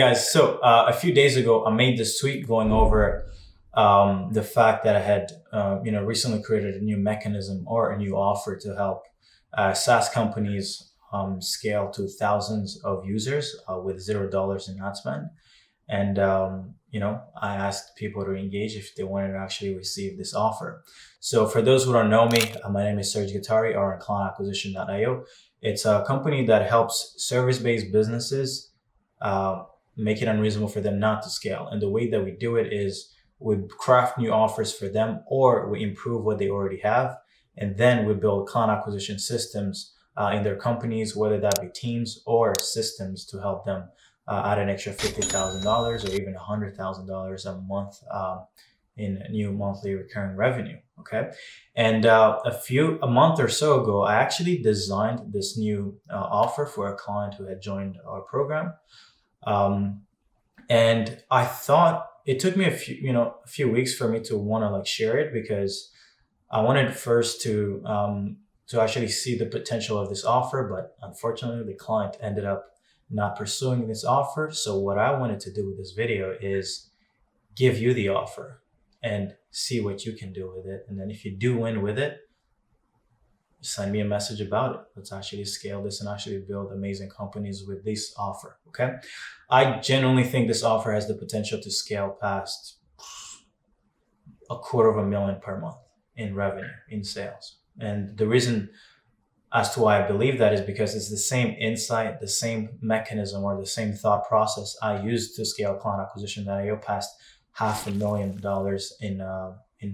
guys, so a few days ago, I made this tweet going over the fact that I had, recently created a new mechanism or a new offer to help SaaS companies scale to thousands of users with $0 in ad spend. And, I asked people to engage if they wanted to actually receive this offer. So for those who don't know me, my name is Serge Gatari, or clientacquisition.io. It's a company that helps service-based businesses make it unreasonable for them not to scale. And the way that we do it is we craft new offers for them, or we improve what they already have. And then we build client acquisition systems in their companies, whether that be teams or systems, to help them add an extra $50,000 or even $100,000 a month in new monthly recurring revenue. Okay. And a month or so ago, I actually designed this new offer for a client who had joined our program. And I thought it took me a few weeks for me to want to share it, because I wanted first to actually see the potential of this offer, but unfortunately the client ended up not pursuing this offer. So what I wanted to do with this video is give you the offer and see what you can do with it. And then if you do win with it, send me a message about it. Let's actually scale this and actually build amazing companies with this offer. Okay. I genuinely think this offer has the potential to scale past $250,000 per month in revenue, in sales. And the reason as to why I believe that is because it's the same insight, the same mechanism, or the same thought process I used to scale client acquisition that I past $500,000 in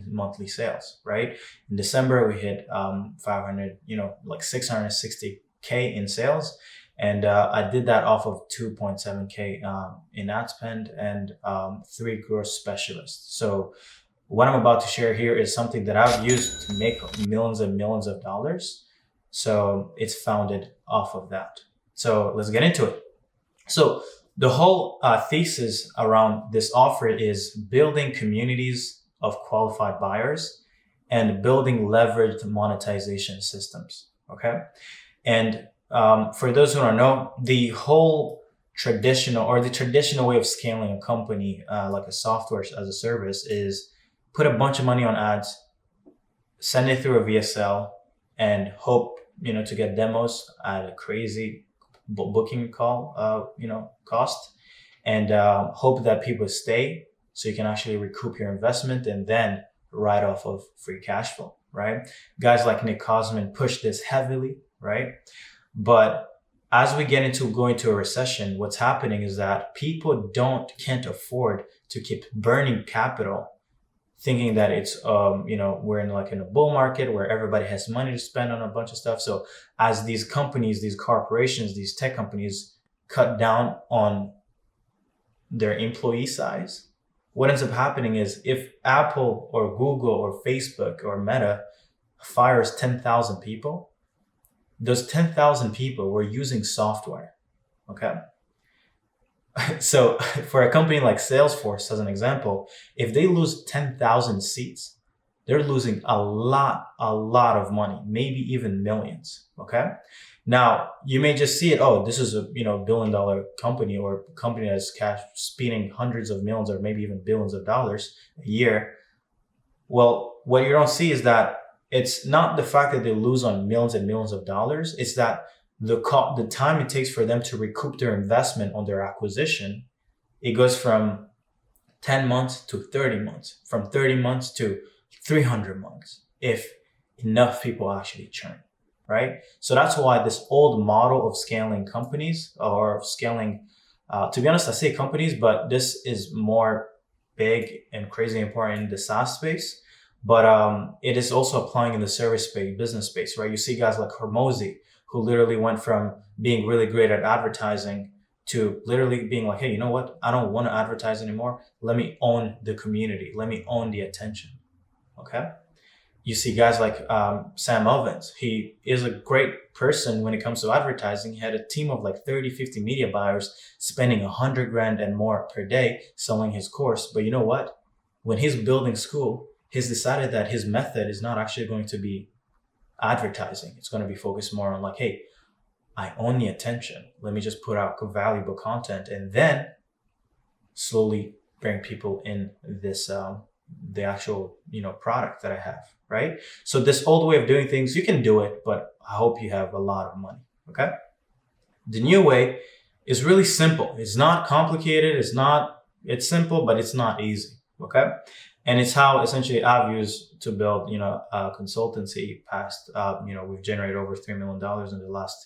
monthly sales, right? In December, we hit 660K in sales. And I did that off of 2.7K in ad spend and 3 growth specialists. So what I'm about to share here is something that I've used to make millions and millions of dollars. So it's founded off of that. So let's get into it. So the whole thesis around this offer is building communities of qualified buyers and building leveraged monetization systems. Okay. And for those who don't know, the traditional way of scaling a company, like a software as a service, is put a bunch of money on ads, send it through a VSL, and hope, to get demos at a crazy booking call, cost, and hope that people stay so you can actually recoup your investment and then write off of free cash flow, right? Guys like Nick Cosman push this heavily, right? But as we get into going to a recession, what's happening is that people can't afford to keep burning capital, thinking that it's, we're in a bull market where everybody has money to spend on a bunch of stuff. So as these companies, these corporations, these tech companies cut down on their employee size, what ends up happening is if Apple or Google or Facebook or Meta fires 10,000 people, those 10,000 people were using software. Okay. So for a company like Salesforce, as an example, if they lose 10,000 seats, they're losing a lot of money, maybe even millions. Okay. Now you may just see it. Oh, this is a, $1 billion company, or a company that's cash spending hundreds of millions or maybe even billions of dollars a year. Well, what you don't see is that it's not the fact that they lose on millions and millions of dollars. It's that the time it takes for them to recoup their investment on their acquisition, it goes from 10 months to 30 months, from 30 months to 300 months, if enough people actually churn, right? So that's why this old model of scaling companies, or scaling, to be honest, I say companies, but this is more big and crazy important in the SaaS space. But it is also applying in the service space, business space, right? You see guys like Hormozy, who literally went from being really great at advertising to literally being like, hey, you know what? I don't want to advertise anymore. Let me own the community. Let me own the attention. Okay. You see guys like Sam Ovens. He is a great person when it comes to advertising. He had a team of 30, 50 media buyers spending $100,000 and more per day selling his course. But you know what? When he's building school, he's decided that his method is not actually going to be advertising. It's going to be focused more on hey, I own the attention. Let me just put out valuable content, and then slowly bring people in this, the actual, product that I have, right? So this old way of doing things, you can do it, but I hope you have a lot of money, okay? The new way is really simple. It's not complicated. It's simple, but it's not easy, okay? And it's how essentially I've used to build, a consultancy past, we've generated over $3 million in the last,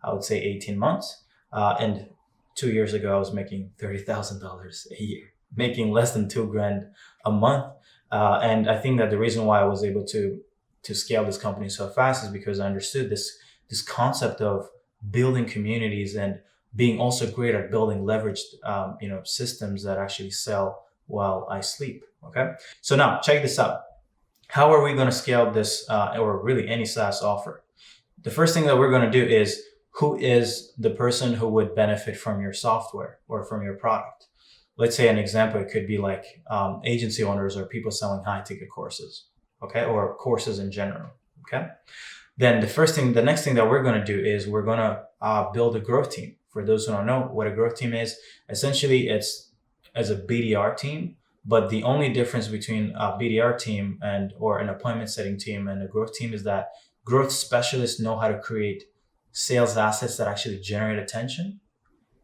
I would say 18 months. And 2 years ago, I was making $30,000 a year, making less than $2,000 a month. And I think that the reason why I was able to scale this company so fast is because I understood this concept of building communities and being also great at building leveraged, systems that actually sell while I sleep. Okay. So now check this out. How are we going to scale this, or really any SaaS offer? The first thing that we're going to do is, who is the person who would benefit from your software or from your product? Let's say an example, it could be like agency owners or people selling high ticket courses, okay, or courses in general, okay? Then the next thing that we're going to do is we're going to build a growth team. For those who don't know what a growth team is, essentially it's as a BDR team, but the only difference between a BDR team or an appointment setting team and a growth team is that growth specialists know how to create sales assets that actually generate attention.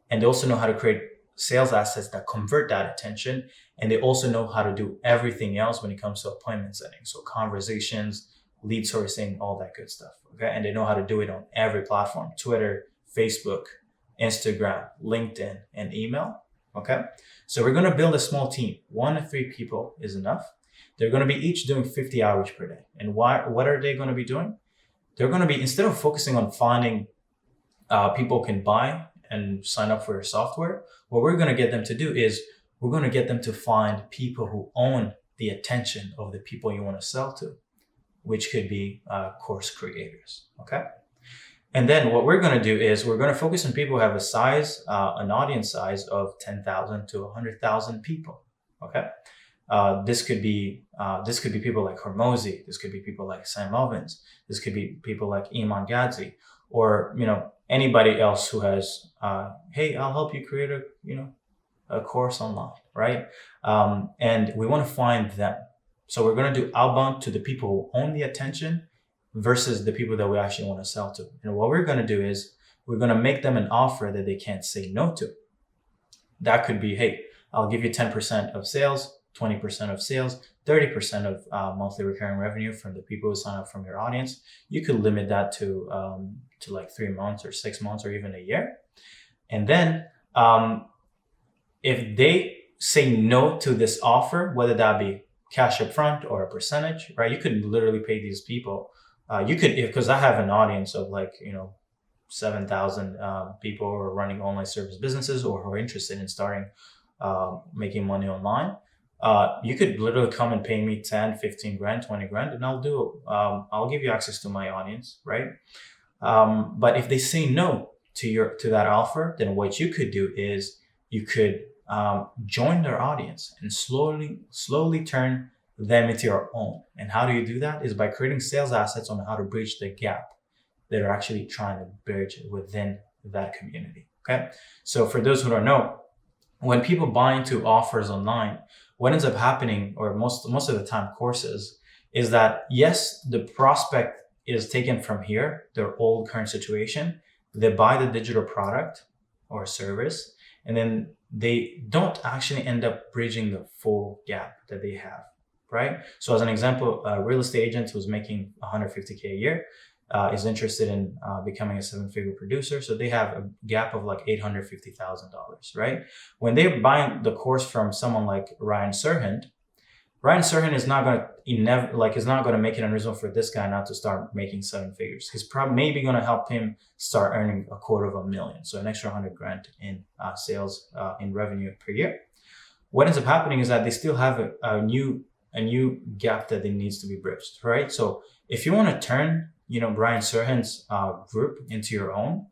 And they also know how to create sales assets that convert that attention. And they also know how to do everything else when it comes to appointment setting. So conversations, lead sourcing, all that good stuff. Okay. And they know how to do it on every platform: Twitter, Facebook, Instagram, LinkedIn, and email. Okay. So we're going to build a small team. 1 to 3 people is enough. They're going to be each doing 50 hours per day. And what are they going to be doing? They're going to be, instead of focusing on finding people can buy and sign up for your software, what we're going to get them to do is we're going to get them to find people who own the attention of the people you want to sell to, which could be course creators. Okay. And then what we're going to do is we're going to focus on people who have an audience size of 10,000 to 100,000 people. Okay. This could be people like Hormozy. This could be people like Sam Ovens. This could be people like Iman Gadzi, or anybody else who has, hey, I'll help you create a course online, right? And we want to find them. So we're going to do outbound to the people who own the attention versus the people that we actually want to sell to. And what we're going to do is we're going to make them an offer that they can't say no to. That could be, hey, I'll give you 10% of sales, 20% of sales, 30% of monthly recurring revenue from the people who sign up from your audience. You could limit that to like 3 months or 6 months or even a year. And then if they say no to this offer, whether that be cash up front or a percentage, right? You could literally pay these people. Because I have an audience of 7,000 people who are running online service businesses or who are interested in starting making money online. You could literally come and pay me 10, 15 grand, 20 grand, and I'll give you access to my audience, right? But if they say no to that offer, then what you could do is you could join their audience and slowly turn them into your own. And how do you do that? Is by creating sales assets on how to bridge the gap that are actually trying to bridge within that community. Okay. So for those who don't know, when people buy into offers online, what ends up happening, or most of the time courses, is that yes, the prospect is taken from here, their old current situation. They buy the digital product or service, and then they don't actually end up bridging the full gap that they have, right? So as an example, a real estate agent who's making $150K a year is interested in becoming a 7-figure producer. So they have a gap of like $850,000, right? When they're buying the course from someone like Ryan Serhant is not going to make it unreasonable for this guy not to start making 7 figures. He's probably maybe going to help him start earning $250,000. So an extra 100 grand in sales, in revenue per year. What ends up happening is that they still have a new gap that needs to be bridged, right? So if you want to turn, Brian Serhant's group into your own,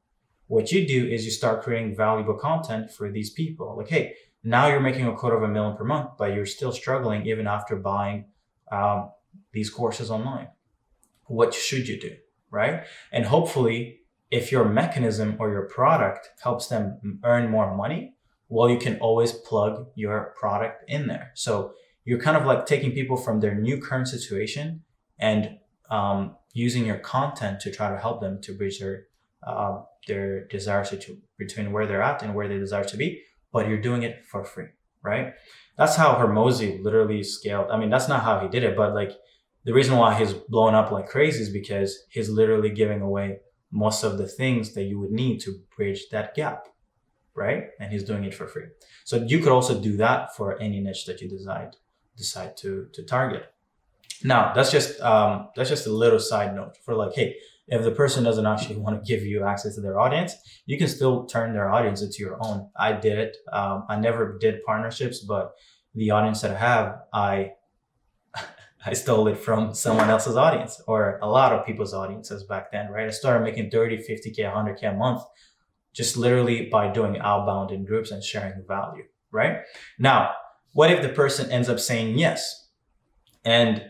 what you do is you start creating valuable content for these people. Like, hey, now you're making $250,000 per month, but you're still struggling even after buying these courses online. What should you do, right? And hopefully, if your mechanism or your product helps them earn more money, well, you can always plug your product in there. So you're kind of like taking people from their new current situation and using your content to try to help them to bridge their desire between where they're at and where they desire to be, but you're doing it for free, right? That's how Hormozi literally scaled. I mean, that's not how he did it, but like the reason why he's blown up like crazy is because he's literally giving away most of the things that you would need to bridge that gap, right? And he's doing it for free. So you could also do that for any niche that you decide to target. Now, that's just a little side note for like, hey, if the person doesn't actually want to give you access to their audience, you can still turn their audience into your own. I did it. I never did partnerships, but the audience that I have, I stole it from someone else's audience or a lot of people's audiences back then, right? I started making 30, 50K, 100K a month, just literally by doing outbound in groups and sharing value, right? Now, what if the person ends up saying yes? And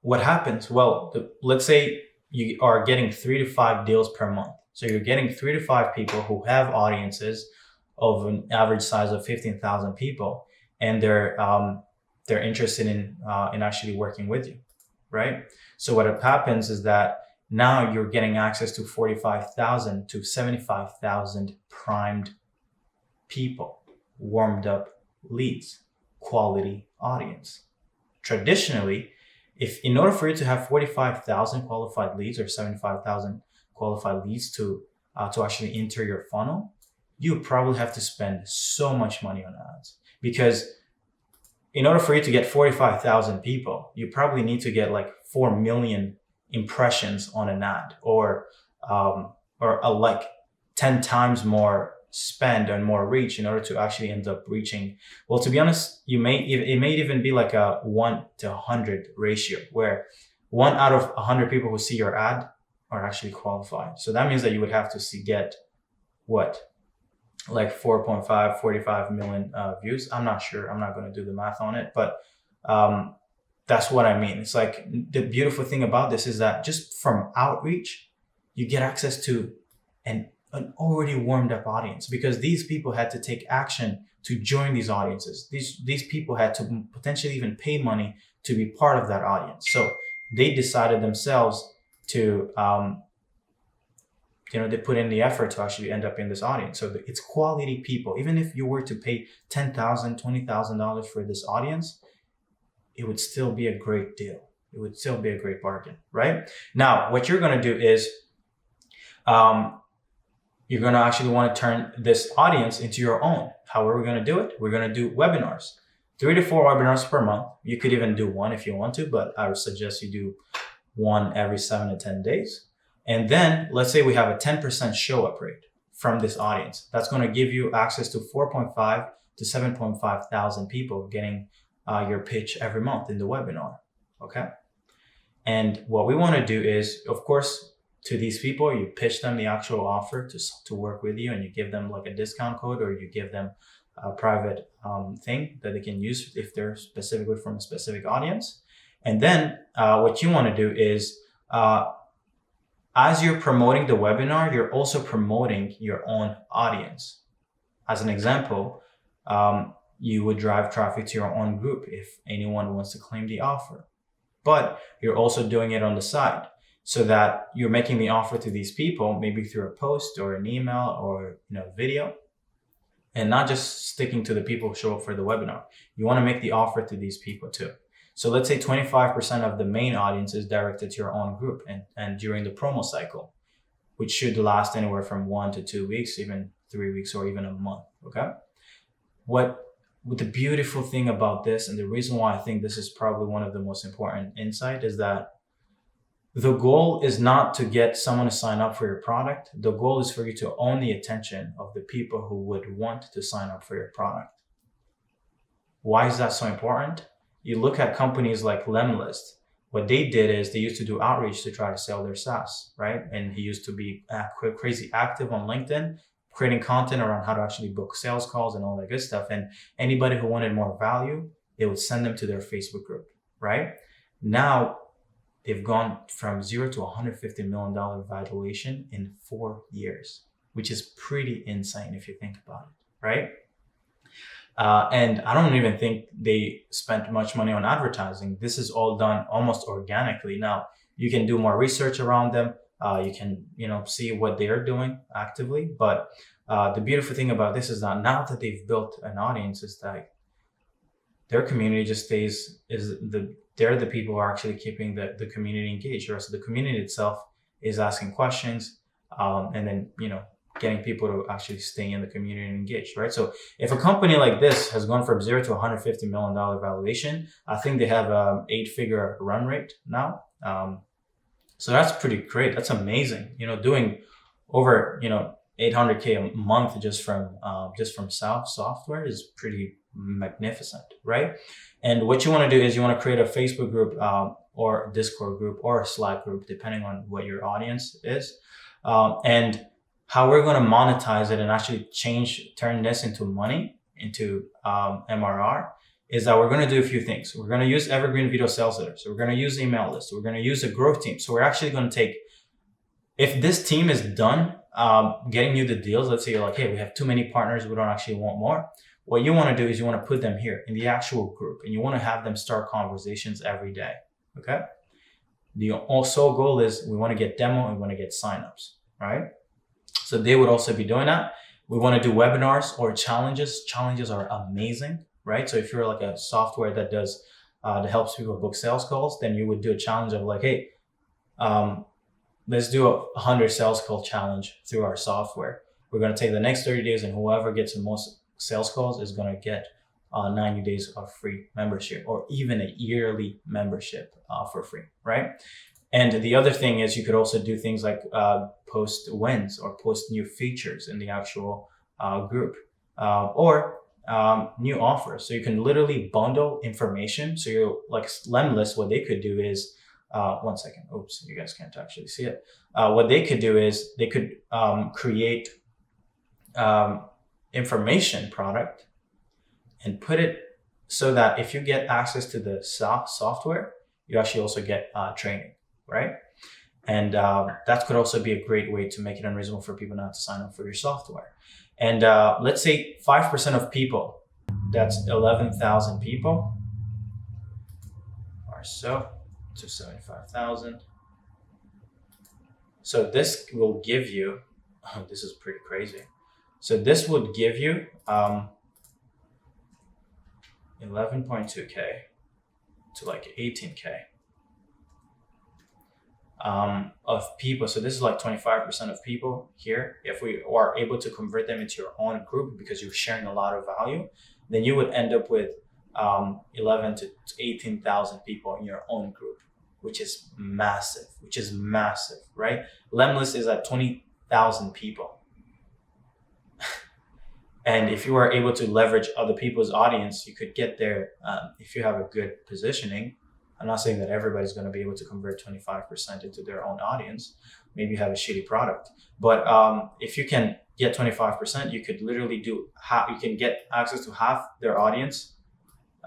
what happens? Well, let's say you are getting 3 to 5 deals per month. So you're getting 3 to 5 people who have audiences of an average size of 15,000 people, and they're interested in actually working with you, right? So what happens is that now you're getting access to 45,000 to 75,000 primed people, warmed up leads, quality audience. Traditionally, if in order for you to have 45,000 qualified leads or 75,000 qualified leads to actually enter your funnel, you probably have to spend so much money on ads, because in order for you to get 45,000 people, you probably need to get like 4 million impressions on an ad, or like 10 times more spend and more reach in order to actually end up reaching. Well, to be honest, it may even be like a 1 to 100 ratio, where 1 out of 100 people who see your ad are actually qualified. So that means that you would have to get what? Like 4.5, 45 million views. I'm not sure. I'm not going to do the math on it, but that's what I mean. It's like the beautiful thing about this is that just from outreach, you get access to an already warmed up audience, because these people had to take action to join these audiences. These people had to potentially even pay money to be part of that audience. So they decided themselves to they put in the effort to actually end up in this audience. So it's quality people. Even if you were to pay $10,000, $20,000 for this audience, it would still be a great deal. It would still be a great bargain, right? Now, what you're going to do is you're going to actually want to turn this audience into your own. How are we going to do it? We're going to do webinars, 3 to 4 webinars per month. You could even do 1 if you want to, but I would suggest you do 1 every 7 to 10 days. And then let's say we have a 10% show up rate from this audience. That's going to give you access to 4.5 to 7.5 thousand people getting your pitch every month in the webinar. Okay. And what we want to do is, of course, to these people, you pitch them the actual offer to work with you, and you give them like a discount code, or you give them a private thing that they can use if they're specifically from a specific audience. And then what you want to do is, as you're promoting the webinar, you're also promoting your own audience. As an example, you would drive traffic to your own group if anyone wants to claim the offer. But you're also doing it on the side, so that you're making the offer to these people, maybe through a post or an email or video, and not just sticking to the people who show up for the webinar. You want to make the offer to these people too. So let's say 25% of the main audience is directed to your own group and during the promo cycle, which should last anywhere from 1 to 2 weeks, even 3 weeks, or even a month. Okay. What the beautiful thing about this, and the reason why I think this is probably one of the most important insight, is that the goal is not to get someone to sign up for your product. The goal is for you to own the attention of the people who would want to sign up for your product. Why is that so important? You look at companies like Lemlist. What they did is they used to do outreach to try to sell their SaaS, right? And he used to be crazy active on LinkedIn, creating content around how to actually book sales calls and all that good stuff. And anybody who wanted more value, they would send them to their Facebook group, right? Now, they've gone from 0 to $150 million valuation in 4 years, which is pretty insane if you think about it, right? And I don't even think they spent much money on advertising. This is all done almost organically. Now, you can do more research around them. You can, see what they're doing actively. But the beautiful thing about this is that now that they've built an audience, is that their community just they're the people who are actually keeping the community engaged. Right? So the community itself is asking questions, and then, getting people to actually stay in the community and engaged, right? So if a company like this has gone from zero to $150 million valuation, I think they have an 8-figure run rate now. So that's pretty great. That's amazing. Doing over, 800K a month just from SaaS software is pretty magnificent, right? And what you want to do is you want to create a Facebook group, or Discord group, or a Slack group, depending on what your audience is. And how we're going to monetize it and actually turn this into money, into MRR, is that we're going to do a few things. We're going to use evergreen video sales letters. So we're going to use email lists. We're going to use a growth team. So we're actually going to take, if this team is done getting you the deals, let's say you're like, hey, we have too many partners, we don't actually want more. What you want to do is you want to put them here in the actual group, and you want to have them start conversations every day. Okay. The sole goal is we want to get demo and we want to get signups, right? So they would also be doing that. We want to do webinars or challenges. Challenges are amazing, right? So if you're like a software that helps people book sales calls, then you would do a challenge of like, hey, let's do a 100 sales call challenge through our software. We're going to take the next 30 days, and whoever gets the most sales calls is going to get 90 days of free membership, or even a yearly membership for free, right? And the other thing is you could also do things like post wins or post new features in the actual group, or new offers. So you can literally bundle information. So you're like Lemlist, what they could do is, one second, oops, you guys can't actually see it. What they could do is they could create information product and put it so that if you get access to the software, you actually also get training, right? And that could also be a great way to make it unreasonable for people not to sign up for your software. And let's say 5% of people, that's 11,000 people or so, to 75,000. So this will give you, this is pretty crazy. So this would give you 11.2K to like 18K of people. So this is like 25% of people here. If we are able to convert them into your own group because you're sharing a lot of value, then you would end up with 11 to 18,000 people in your own group, which is massive, right? Lemlist is at 20,000 people. And if you are able to leverage other people's audience, you could get there if you have a good positioning. I'm not saying that everybody's going to be able to convert 25% into their own audience. Maybe you have a shitty product. But if you can get 25%, you could literally you can get access to half their audience,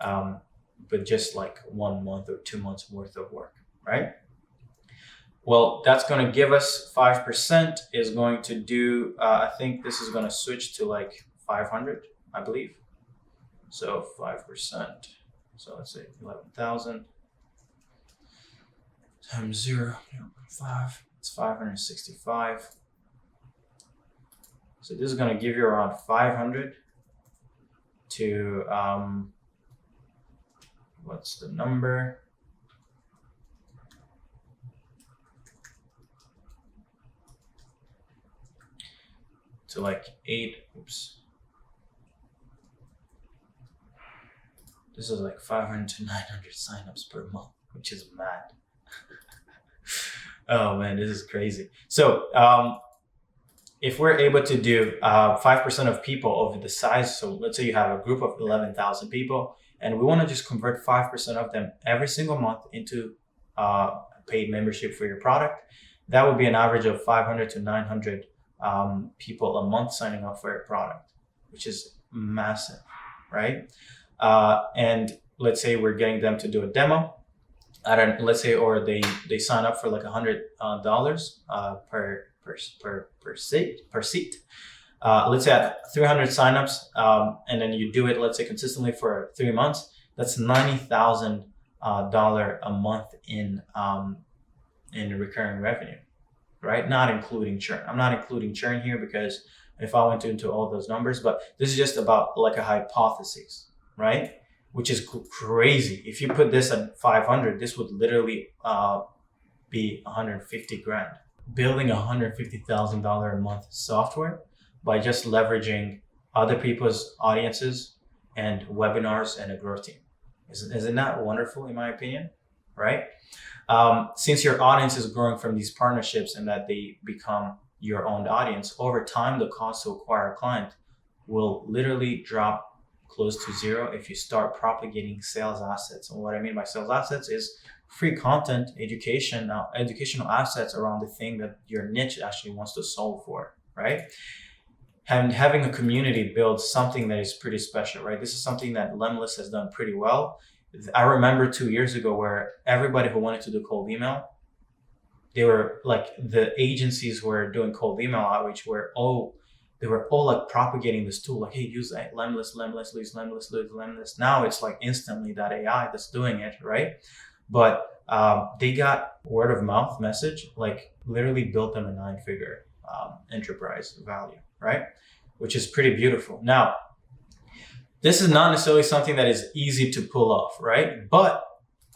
but just like 1 month or 2 months worth of work, right? Well, that's going to give us 5% is going to do, I think this is going to switch to like 500, I believe. So 5%. So let's say 11,000 times 0.5. It's 565. So this is going to give you around 500 to, what's the number? To like 8, oops. This is like 500 to 900 signups per month, which is mad. Oh man, this is crazy. So if we're able to do 5% of people over the size, so let's say you have a group of 11,000 people, and we want to just convert 5% of them every single month into paid membership for your product, that would be an average of 500 to 900 people a month signing up for your product, which is massive, right? And let's say we're getting them to do a demo. Let's say, or they sign up for like $100 per seat. let's say at 300 signups, and then you do it, let's say consistently for 3 months, that's $90,000 a month in recurring revenue, right? Not including churn. I'm not including churn here because if I went into all those numbers, but this is just about like a hypothesis, right? Which is crazy. If you put this at 500, this would literally be 150 grand. Building $150,000 a month software by just leveraging other people's audiences and webinars and a growth team. Isn't that wonderful in my opinion, right? Since your audience is growing from these partnerships and that they become your own audience, over time, the cost to acquire a client will literally drop close to zero if you start propagating sales assets. And what I mean by sales assets is free content, educational assets around the thing that your niche actually wants to solve for, right? And having a community builds something that is pretty special, right? This is something that Lemlist has done pretty well. I remember 2 years ago where everybody who wanted to do cold email, they were like, the agencies were doing cold email outreach they were all like propagating this tool, like, hey, use Lemlist, use Lemlist. Now it's like instantly that AI that's doing it, right? But they got word of mouth message, like literally built them a 9-figure enterprise value, right? Which is pretty beautiful. Now, this is not necessarily something that is easy to pull off, right? But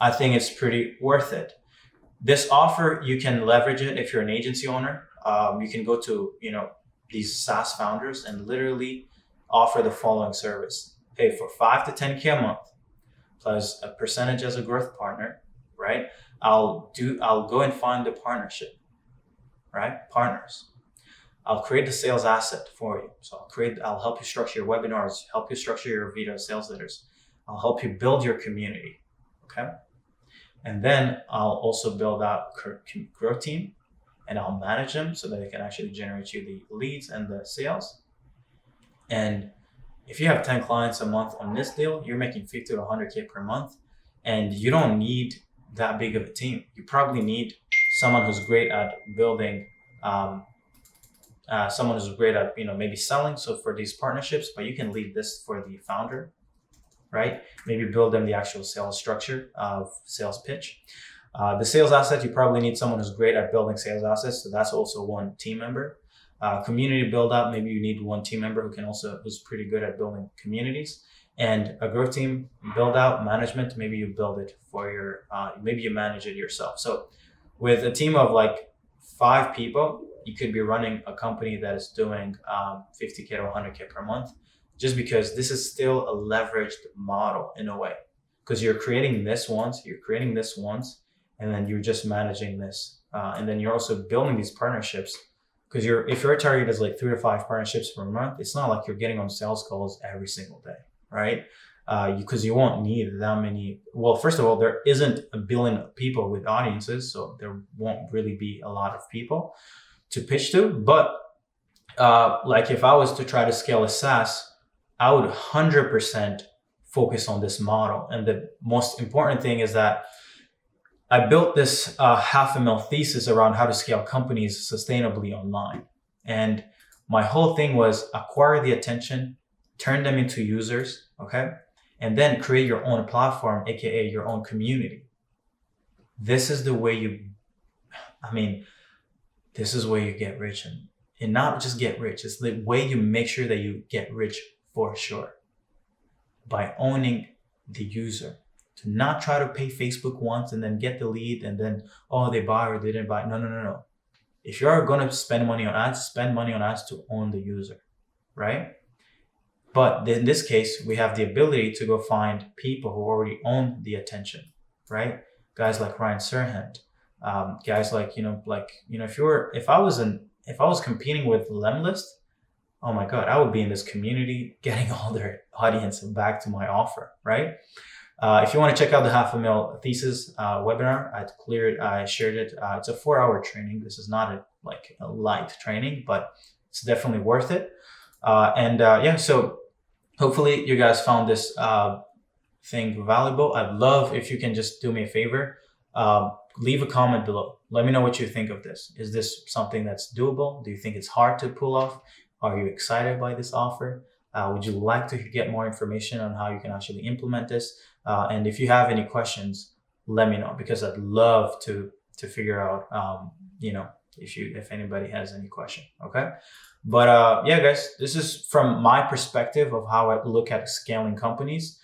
I think it's pretty worth it. This offer, you can leverage it if you're an agency owner. You can go to, these SaaS founders and literally offer the following service. Hey, for 5 to 10K a month, plus a percentage as a growth partner, right? I'll go and find the partnership, right? Partners. I'll create the sales asset for you. So I'll help you structure your webinars, help you structure your video sales letters. I'll help you build your community, okay? And then I'll also build out a growth team and I'll manage them so that they can actually generate you the leads and the sales. And if you have 10 clients a month on this deal, you're making 50 to 100K per month, and you don't need that big of a team. You probably need someone who's great at building, someone who's great at, maybe selling. So for these partnerships, but you can lead this for the founder, right? Maybe build them the actual sales structure of sales pitch. The sales asset, you probably need someone who's great at building sales assets. So that's also one team member. Community build up, maybe you need one team member who's pretty good at building communities. And a growth team build out management, maybe you build it for maybe you manage it yourself. So with a team of like 5 people, you could be running a company that is doing 50K to 100K per month, just because this is still a leveraged model in a way, because you're creating this once, and then you're just managing this. And then you're also building these partnerships, because if your target is like 3 to 5 partnerships per month, it's not like you're getting on sales calls every single day, right? Because you won't need that many. Well, first of all, there isn't a billion people with audiences, so there won't really be a lot of people to pitch to. But like if I was to try to scale a SaaS, I would 100% focus on this model. And the most important thing is that I built this $500,000 thesis around how to scale companies sustainably online. And my whole thing was acquire the attention, turn them into users, okay? And then create your own platform, AKA your own community. This is the way this is where you get rich, and not just get rich. It's the way you make sure that you get rich for sure, by owning the user. To not try to pay Facebook once and then get the lead and then, they buy or they didn't buy. No. If you're going to spend money on ads to own the user, right? But in this case, we have the ability to go find people who already own the attention, right? Guys like Ryan Serhant, guys like, if I was competing with Lemlist, oh my God, I would be in this community getting all their audience back to my offer, right? If you want to check out the $500,000 thesis webinar, I shared it. It's a 4-hour training. This is not a light training, but it's definitely worth it. So hopefully you guys found this thing valuable. I'd love if you can just do me a favor. Leave a comment below. Let me know what you think of this. Is this something that's doable? Do you think it's hard to pull off? Are you excited by this offer? Would you like to get more information on how you can actually implement this? And if you have any questions, let me know, because I'd love to figure out, if anybody has any question. Okay. But yeah, guys, this is from my perspective of how I look at scaling companies.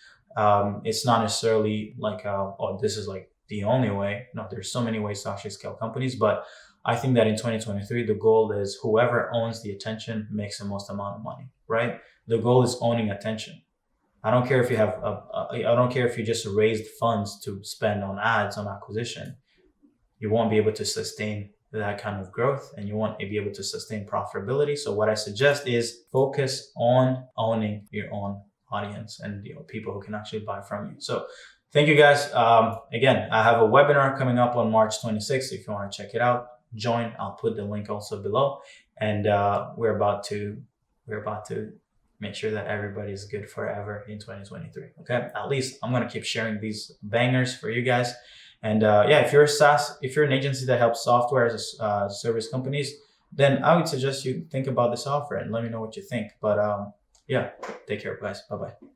It's not necessarily like, oh, this is like the only way. No, there's so many ways to actually scale companies. But I think that in 2023, the goal is whoever owns the attention makes the most amount of money, right? The goal is owning attention. I don't care if you have, I don't care if you just raised funds to spend on ads, on acquisition. You won't be able to sustain that kind of growth, and you won't be able to sustain profitability. So what I suggest is focus on owning your own audience and people who can actually buy from you. So thank you, guys. Again, I have a webinar coming up on March 26th. If you want to check it out, join. I'll put the link also below. And we're about to make sure that everybody is good forever in 2023. Okay, at least I'm gonna keep sharing these bangers for you guys. And yeah, if you're a SaaS, if you're an agency that helps software as a service companies, then I would suggest you think about this offer and let me know what you think. But yeah, take care, guys. Bye bye.